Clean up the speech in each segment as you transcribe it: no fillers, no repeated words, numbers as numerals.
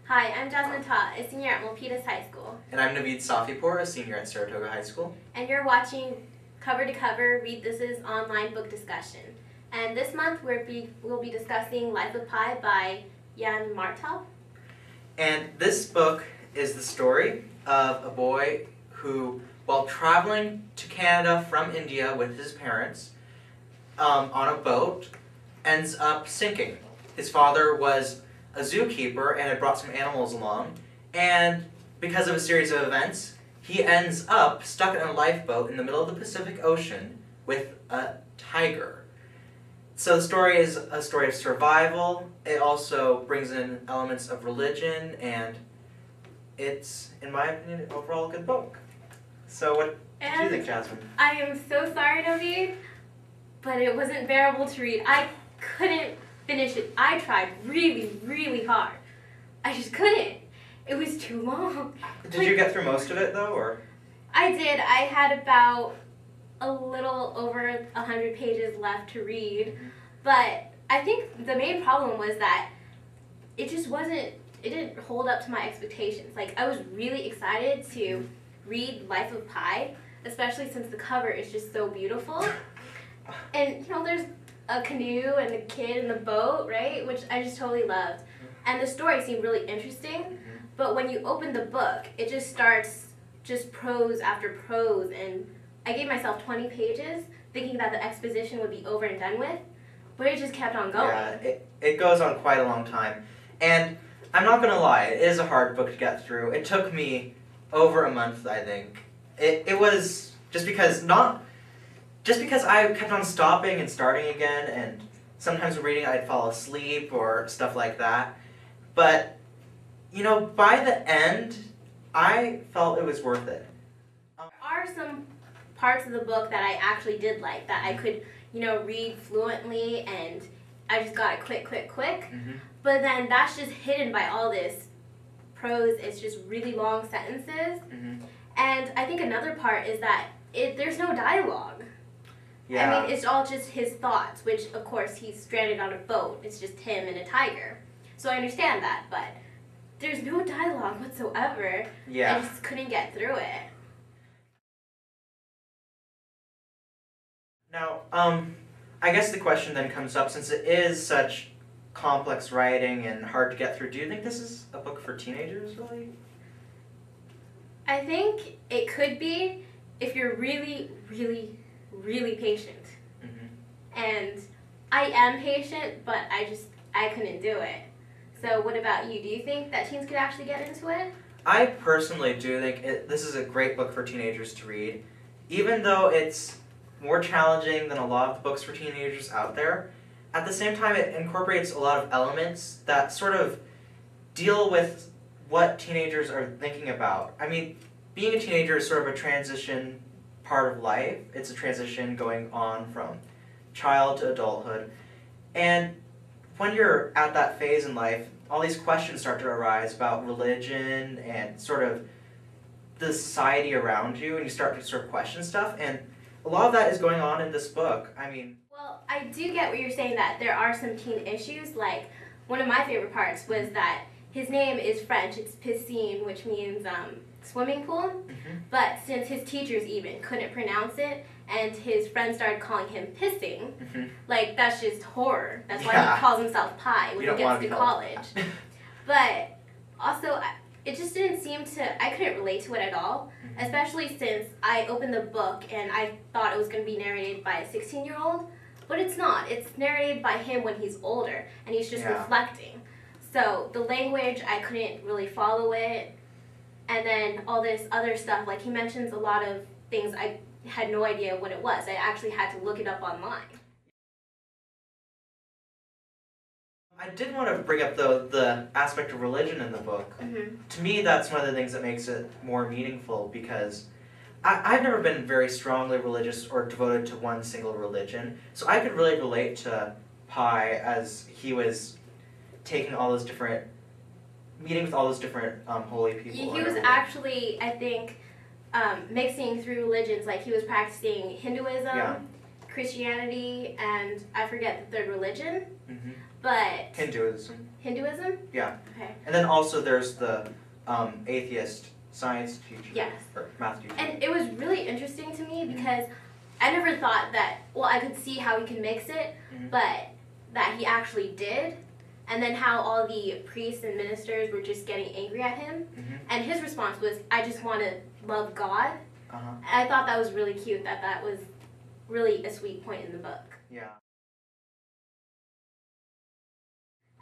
Hi, I'm Jasmine Ta, a senior at Milpitas High School. And I'm Naveed Safipour, a senior at Saratoga High School. And you're watching Cover to Cover, Read This's online book discussion. And this month we'll be discussing Life of Pi by Jan Martel. And this book is the story of a boy who, while traveling to Canada from India with his parents on a boat, ends up sinking. His father was a zookeeper and had brought some animals along, and because of a series of events, he ends up stuck in a lifeboat in the middle of the Pacific Ocean with a tiger. So the story is a story of survival. It also brings in elements of religion, and it's, in my opinion, overall a good book. So what did you think, Jasmine? I am so sorry, Naveed, but it wasn't bearable to read. I couldn't finish it. I tried really, really hard. I just couldn't. It was too long. Did you get through most of it, though, or? I did. I had about a little over 100 pages left to read, but I think the main problem was that it just wasn't, it didn't hold up to my expectations. Like, I was really excited to read Life of Pi, especially since the cover is just so beautiful. And, you know, there's a canoe and a kid in the boat, right? Which I just totally loved. And the story seemed really interesting, but when you open the book, it just starts just prose after prose, and I gave myself 20 pages thinking that the exposition would be over and done with, but it just kept on going. Yeah, it goes on quite a long time. And I'm not going to lie, it is a hard book to get through. It took me over a month, I think. It was just because I kept on stopping and starting again, and sometimes reading I'd fall asleep or stuff like that. But, you know, by the end, I felt it was worth it. There are some parts of the book that I actually did like, that I could, you know, read fluently, and I just got it quick. But then that's just hidden by all this prose. It's just really long sentences. And I think another part is that there's no dialogue. Yeah. I mean, it's all just his thoughts, which, of course, he's stranded on a boat. It's just him and a tiger. So I understand that, but there's no dialogue whatsoever. Yeah. I just couldn't get through it. Now, I guess the question then comes up, since it is such complex writing and hard to get through, do you think this is a book for teenagers, really? I think it could be if you're really, really patient. And I am patient, but I couldn't do it. So what about you? Do you think that teens could actually get into it? I personally do think this is a great book for teenagers to read. Even though it's more challenging than a lot of the books for teenagers out there, at the same time it incorporates a lot of elements that sort of deal with what teenagers are thinking about. I mean, being a teenager is sort of a transition part of life. It's a transition going on from child to adulthood. And when you're at that phase in life, all these questions start to arise about religion and sort of the society around you, and you start to sort of question stuff. And a lot of that is going on in this book. I mean... Well, I do get what you're saying, that there are some teen issues. Like, one of my favorite parts was that his name is French. It's piscine, which means swimming pool. But since his teachers even couldn't pronounce it, and his friends started calling him pissing, like, that's just horror. That's why he calls himself Pi when he gets to college. But also, it just didn't seem to, I couldn't relate to it at all, especially since I opened the book and I thought it was going to be narrated by a 16-year-old, but it's not. It's narrated by him when he's older, and he's just reflecting. So the language, I couldn't really follow it, and then all this other stuff, like he mentions a lot of things I had no idea what it was. I actually had to look it up online. I did want to bring up, though, the aspect of religion in the book. To me, that's one of the things that makes it more meaningful, because I've never been very strongly religious or devoted to one single religion, so I could really relate to Pi as he was taking all those different, meeting with all those different holy people. He was actually, I think, mixing through religions. Like, he was practicing Hinduism, Christianity and I forget the third religion, Mm-hmm. but Hinduism. Hinduism? Yeah. Okay. And then also there's the atheist science teacher. Yes. Or math teacher. And it was really interesting to me because I never thought that, well, I could see how he can mix it, but that he actually did. And then how all the priests and ministers were just getting angry at him. And his response was, I just want to love God. And I thought that was really cute, that was really a sweet point in the book. Yeah.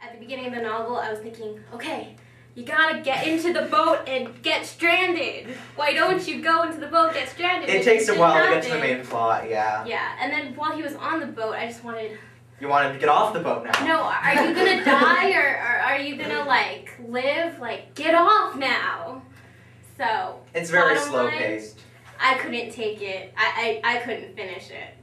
At the beginning of the novel, I was thinking, okay, you gotta get into the boat and get stranded. Why don't you go into the boat, get stranded? It takes a while to get to the main plot, yeah. Yeah, and then while he was on the boat, I just wanted... You want him to get off the boat now. No, are you gonna die or are you gonna, like, live? Like, get off now. So... It's very slow-paced. I couldn't take it. I couldn't finish it.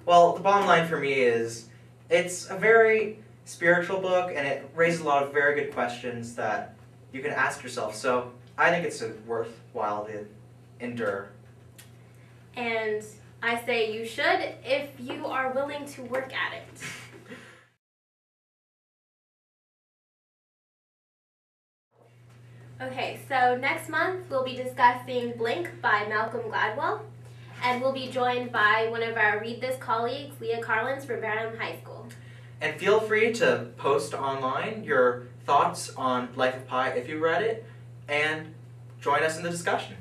Well, the bottom line for me is, it's a very spiritual book, and it raises a lot of very good questions that you can ask yourself. So I think it's worthwhile to endure. And I say you should if you are willing to work at it. Okay, so next month we'll be discussing Blink by Malcolm Gladwell, and we'll be joined by one of our Read This colleagues, Leah Carlins from Barham High School. And feel free to post online your thoughts on Life of Pi if you read it, and join us in the discussion.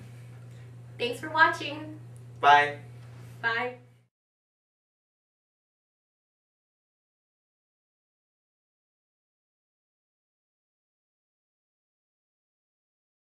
Thanks for watching. Bye. Bye.